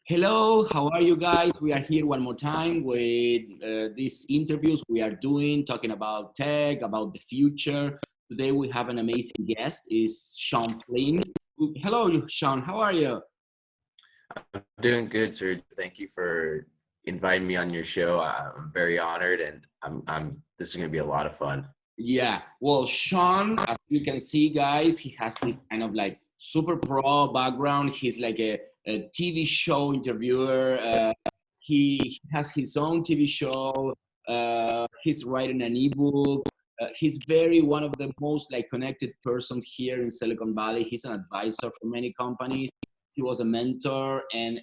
Hello, how are you guys? We are here one more time with these interviews we are doing, talking about tech, about the future. Today we have an amazing guest, is Shawn Flynn. Hello, Shawn, how are you? I'm doing good, sir. Thank you for inviting me on your show. I'm very honored, and I'm. This is going to be a lot of fun. Yeah, well, Shawn, as you can see, guys, he has this kind of like super pro background. He's like a TV show interviewer. He has his own TV show. He's writing an ebook. He's very one of the most like connected persons here in Silicon Valley. He's an advisor for many companies. He was a mentor, and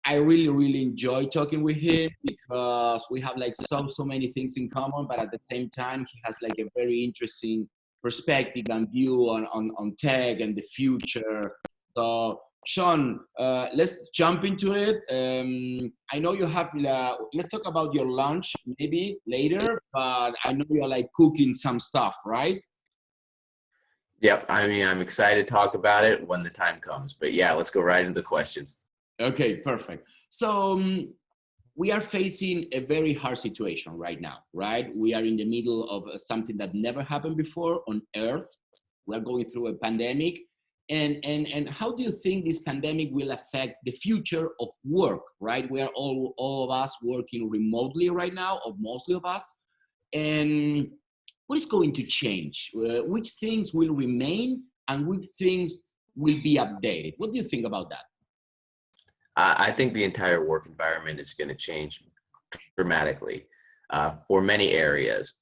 I really enjoy talking with him because we have like so many things in common, but at the same time, he has like a very interesting perspective and view on tech and the future. So, Shawn, let's jump into it. I know you have, let's talk about your lunch maybe later, but I know you're like cooking some stuff, right? Yep. I mean, I'm excited to talk about it when the time comes. But yeah, let's go right into the questions. Okay, perfect. So we are facing a very hard situation right now, right? We are in the middle of something that never happened before on Earth. We are going through a pandemic. And how do you think this pandemic will affect the future of work, right? We are all of us working remotely right now, or mostly of us. And what is going to change? Which things will remain and which things will be updated? What do you think about that? I think the entire work environment is going to change dramatically for many areas.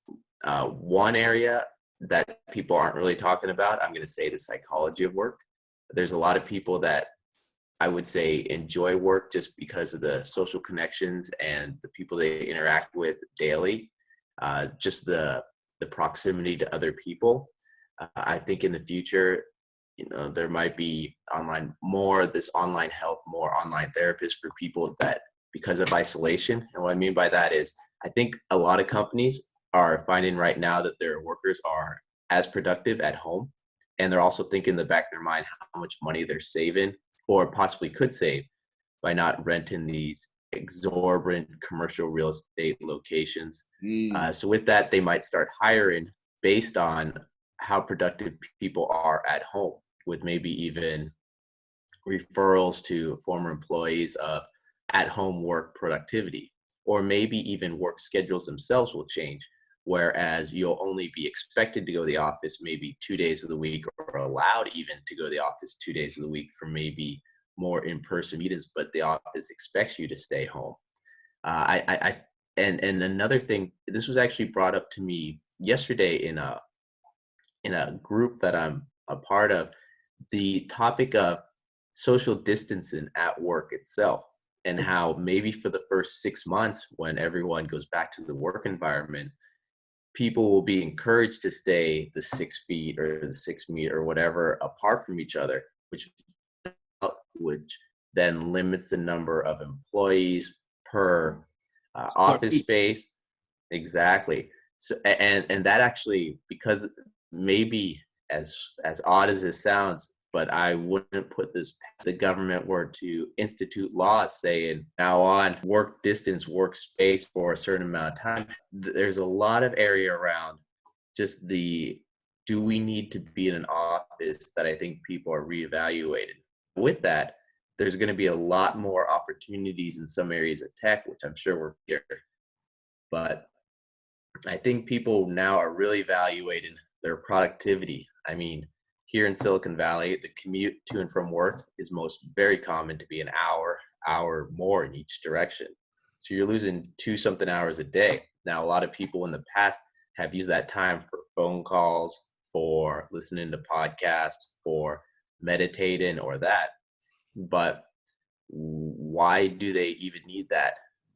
One area that people aren't really talking about, I'm going to say the psychology of work. There's a lot of people that I would say enjoy work just because of the social connections and the people they interact with daily, just the proximity to other people. I think in the future, there might be this online help, more online therapists for people that because of isolation. And what I mean by that is I think a lot of companies are finding right now that their workers are as productive at home. And they're also thinking in the back of their mind how much money they're saving or possibly could save by not renting these exorbitant commercial real estate locations. So with that, they might start hiring based on how productive people are at home, with maybe even referrals to former employees of at-home work productivity, or maybe even work schedules themselves will change, whereas you'll only be expected to go to the office maybe 2 days of the week, or allowed even to go to the office 2 days of the week for maybe more in-person meetings, but the office expects you to stay home. And another thing, this was actually brought up to me yesterday in a group that I'm a part of, the topic of social distancing at work itself, and how maybe for the first 6 months when everyone goes back to the work environment, people will be encouraged to stay the 6 feet or the 6 meter or whatever apart from each other, which then limits the number of employees per office space. Exactly. So and that actually, because maybe as odd as this sounds, but I wouldn't put this past the government were to institute laws saying now on work distance, workspace for a certain amount of time. There's a lot of area around just do we need to be in an office that I think people are reevaluating. With that, there's going to be a lot more opportunities in some areas of tech, which I'm sure we're here. But I think people now are really evaluating their productivity. I mean, here in Silicon Valley, the commute to and from work is very common to be an hour more in each direction. So you're losing 2-something hours a day. Now, a lot of people in the past have used that time for phone calls, for listening to podcasts, for meditating or that. But why do they even need that?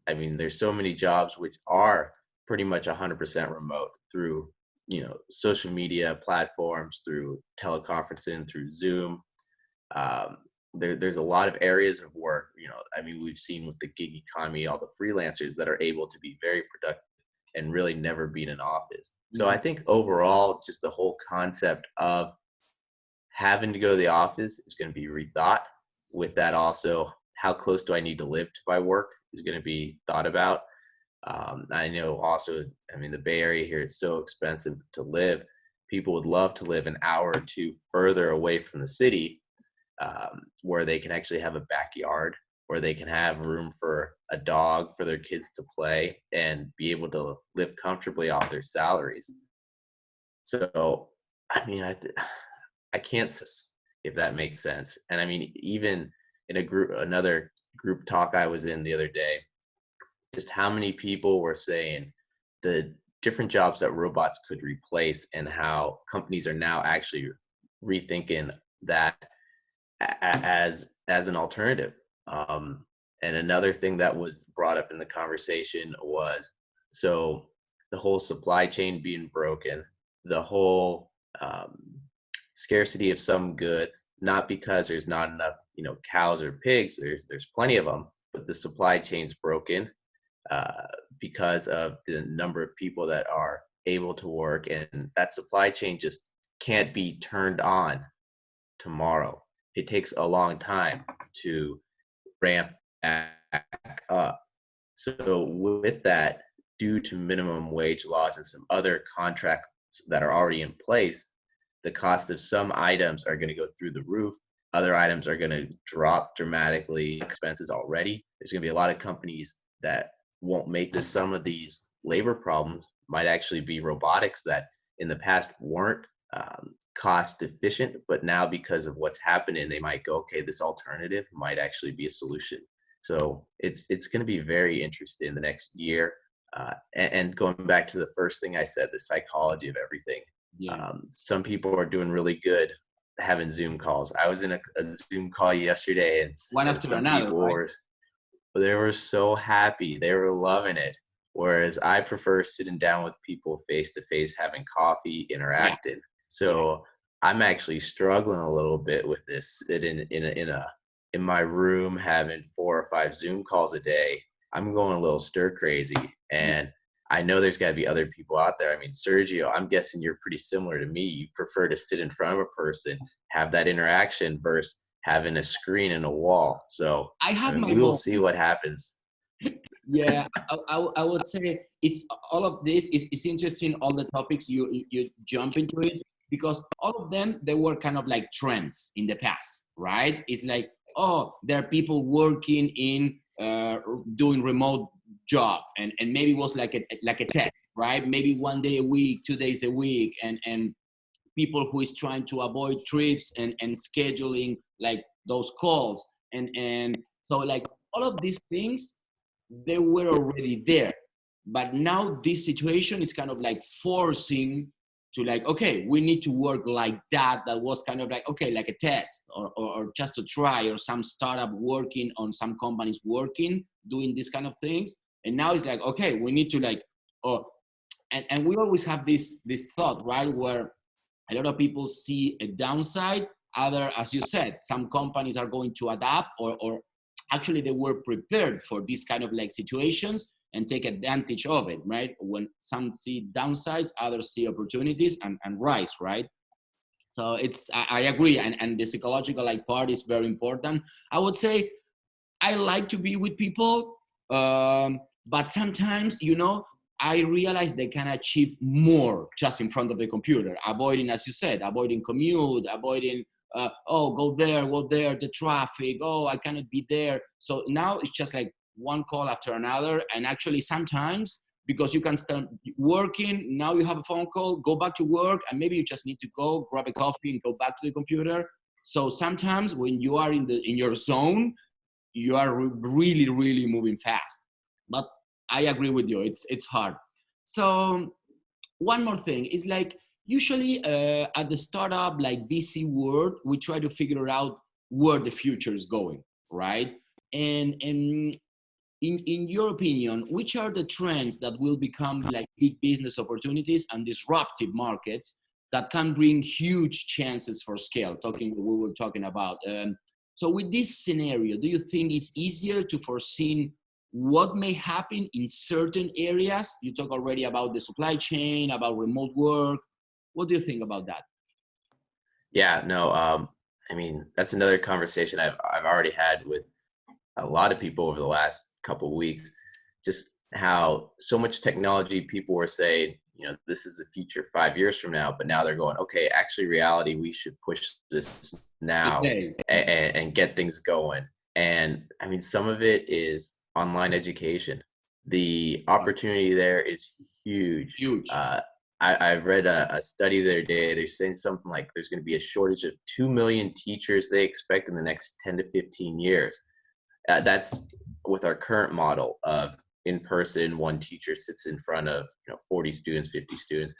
I mean, there's so many jobs which are pretty much 100% remote through, social media platforms, through teleconferencing, through Zoom. There's a lot of areas of work, I mean, we've seen with the gig economy, all the freelancers that are able to be very productive and really never be in an office. So I think overall, just the whole concept of having to go to the office is going to be rethought. With that, also how close do I need to live to my work is going to be thought about. I know also, I mean, the Bay Area here is so expensive to live. People would love to live an hour or two further away from the city, where they can actually have a backyard, where they can have room for a dog for their kids to play and be able to live comfortably off their salaries. So, I mean, I can't if that makes sense. And I mean, even in another group talk I was in the other day, just how many people were saying the different jobs that robots could replace and how companies are now actually rethinking that as an alternative. And another thing that was brought up in the conversation was, so the whole supply chain being broken, the whole scarcity of some goods, not because there's not enough, cows or pigs, there's plenty of them, but the supply chain's broken because of the number of people that are able to work, and that supply chain just can't be turned on tomorrow. It takes a long time to ramp back up. So with that, due to minimum wage laws and some other contracts that are already in place, the cost of some items are going to go through the roof. Other items are going to drop dramatically. Expenses already. There's going to be a lot of companies that won't make this. Some of these labor problems might actually be robotics that in the past weren't cost efficient, but now because of what's happening, they might go, okay, this alternative might actually be a solution. So it's going to be very interesting in the next year. And going back to the first thing I said, the psychology of everything. Yeah. Some people are doing really good having Zoom calls. I was in a Zoom call yesterday, One and after some another, people right? they were so happy. They were loving it. Whereas I prefer sitting down with people face to face, having coffee, Yeah. interacting. So I'm actually struggling a little bit with this. Sitting in my room, having 4 or 5 Zoom calls a day, I'm going a little stir crazy. Yeah. And I know there's got to be other people out there. I mean, Sergio, I'm guessing you're pretty similar to me. You prefer to sit in front of a person, have that interaction versus having a screen and a wall. So, I I have mean, my we will moment. see what happens. Yeah, I would say it's all of this. It's interesting, all the topics you jump into it, because all of them, they were kind of like trends in the past, right? It's like, oh, there are people working in doing remote job, and maybe it was like a test, right? Maybe 1 day a week, 2 days a week, and people who is trying to avoid trips and scheduling like those calls, and so like all of these things, they were already there, but now this situation is kind of like forcing to like, okay, we need to work like that. That was kind of like, okay, like a test, or just to try, or some startup working on some companies working doing these kind of things, and now it's like, okay, we need to like, oh, and we always have this thought, right, where a lot of people see a downside. Other, as you said, some companies are going to adapt, or actually they were prepared for these kind of like situations and take advantage of it, right? When some see downsides, others see opportunities and rise, right? So I agree, and the psychological like part is very important. I would say I like to be with people, but sometimes, I realize they can achieve more just in front of the computer, avoiding, as you said, avoiding commute, avoiding, oh, go there, the traffic, oh, I cannot be there. So now it's just like one call after another. And actually, sometimes, because you can start working, now you have a phone call, go back to work, and maybe you just need to go grab a coffee and go back to the computer. So sometimes when you are in your zone, you are really, really moving fast. But I agree with you, it's hard. So one more thing is like, usually at the startup like VC world, we try to figure out where the future is going, right? And in your opinion, which are the trends that will become like big business opportunities and disruptive markets that can bring huge chances for scale? Talking what we were talking about. So with this scenario, do you think it's easier to foresee what may happen in certain areas? You talk already about the supply chain, about remote work. What do you think about that? Yeah, no, I mean, that's another conversation I've already had with a lot of people over the last couple of weeks, just how so much technology people were saying, this is the future 5 years from now, but now they're going, okay, actually reality, we should push this now and get things going. And I mean, some of it is online education. The opportunity there is huge. I read a study the other day. They're saying something like there's going to be a shortage of 2 million teachers they expect in the next 10 to 15 years. That's with our current model of in person, one teacher sits in front of 40 students, 50 students.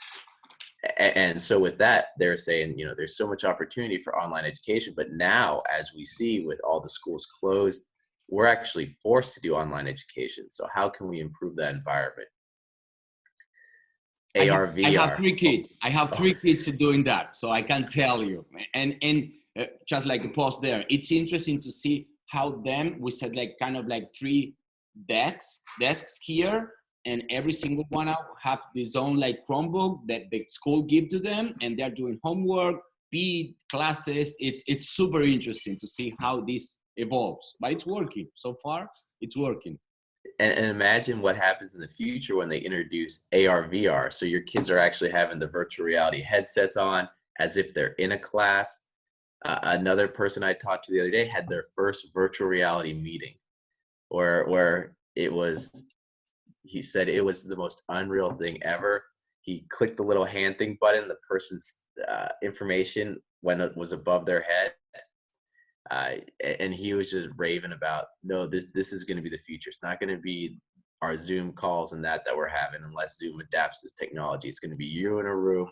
And so with that, they're saying, there's so much opportunity for online education. But now, as we see with all the schools closed, we're actually forced to do online education. So how can we improve that environment? AR, VR. I have 3 kids. I have 3 kids doing that. So I can tell you. And just like a pause there, it's interesting to see how we said like kind of like 3 desks here, and every single one have this own like Chromebook that the school give to them, and they're doing homework, classes. It's super interesting to see how this evolves, but it's working so far. It's working. And imagine what happens in the future when they introduce AR, VR. So your kids are actually having the virtual reality headsets on as if they're in a class. Another person I talked to the other day had their first virtual reality meeting where he said it was the most unreal thing ever. He clicked the little hand thing button, the person's information when it was above their head. And he was just raving about, no, this is going to be the future. It's not going to be our Zoom calls and that we're having unless Zoom adapts this technology. It's going to be you in a room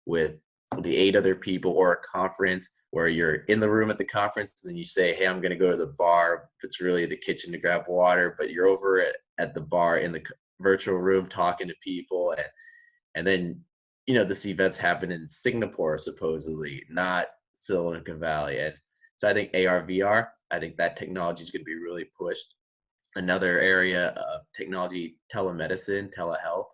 with the 8 other people, or a conference where you're in the room at the conference and then you say, hey, I'm going to go to the bar. It's really the kitchen to grab water, but you're over at the bar in the virtual room talking to people. And then, this event's happened in Singapore, supposedly, not Silicon Valley. And so I think AR, VR, I think that technology is going to be really pushed. Another area of technology, telemedicine, telehealth.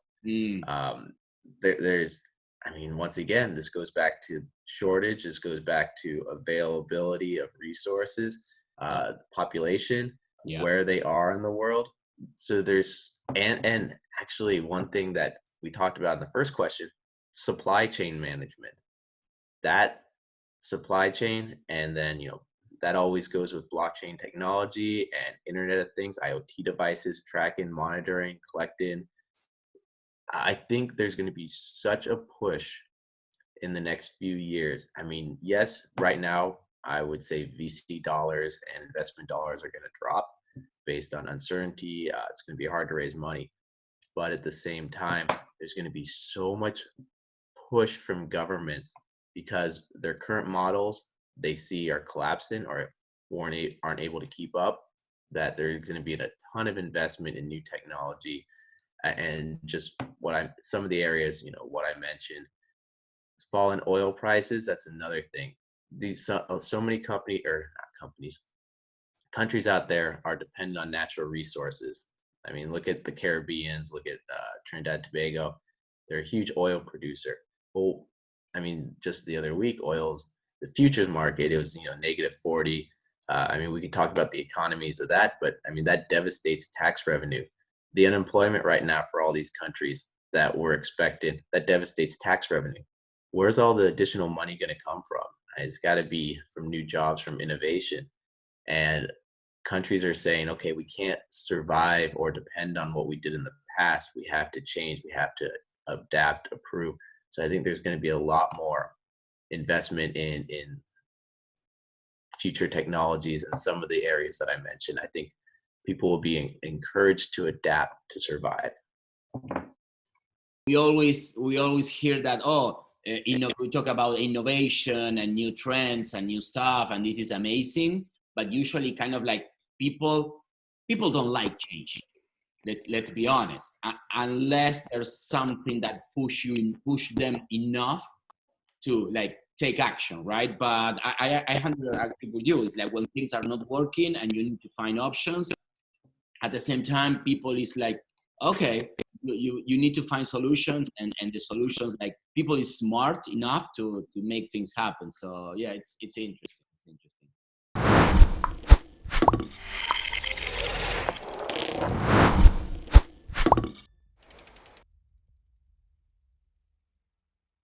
Once again, this goes back to shortage. This goes back to availability of resources, the population, where they are in the world. So and actually one thing that we talked about in the first question, supply chain management. That supply chain, and then, that always goes with blockchain technology and Internet of Things, IoT devices, tracking, monitoring, collecting. I think there's going to be such a push in the next few years. I mean, yes, right now, I would say VC dollars and investment dollars are going to drop based on uncertainty. It's going to be hard to raise money. But at the same time, there's going to be so much push from governments because their current models they see are collapsing or aren't able to keep up, that there's going to be a ton of investment in new technology. And just some of the areas, what I mentioned, fallen oil prices, that's another thing. So many countries out there are dependent on natural resources. I mean, look at the Caribbeans, look at Trinidad and Tobago. They're a huge oil producer. Well, I mean, just the other week, the futures market, it was, -40. We can talk about the economies of that, but I mean, that devastates tax revenue. The unemployment right now for all these countries that we're expecting, that devastates tax revenue. Where's all the additional money going to come from? It's got to be from new jobs, from innovation. And countries are saying, okay, we can't survive or depend on what we did in the past. We have to change. We have to adapt, improve. So I think there's going to be a lot more investment in future technologies and some of the areas that I mentioned. I think people will be encouraged to adapt to survive. We always hear that, we talk about innovation and new trends and new stuff, and this is amazing. But usually, kind of like people don't like change. Let's be honest. Unless there's something that push them enough to like take action, right? But I 100% agree with you. It's like when things are not working and you need to find options. At the same time, people is like, okay, you need to find solutions, and the solutions, like, people is smart enough to make things happen. So yeah, it's interesting.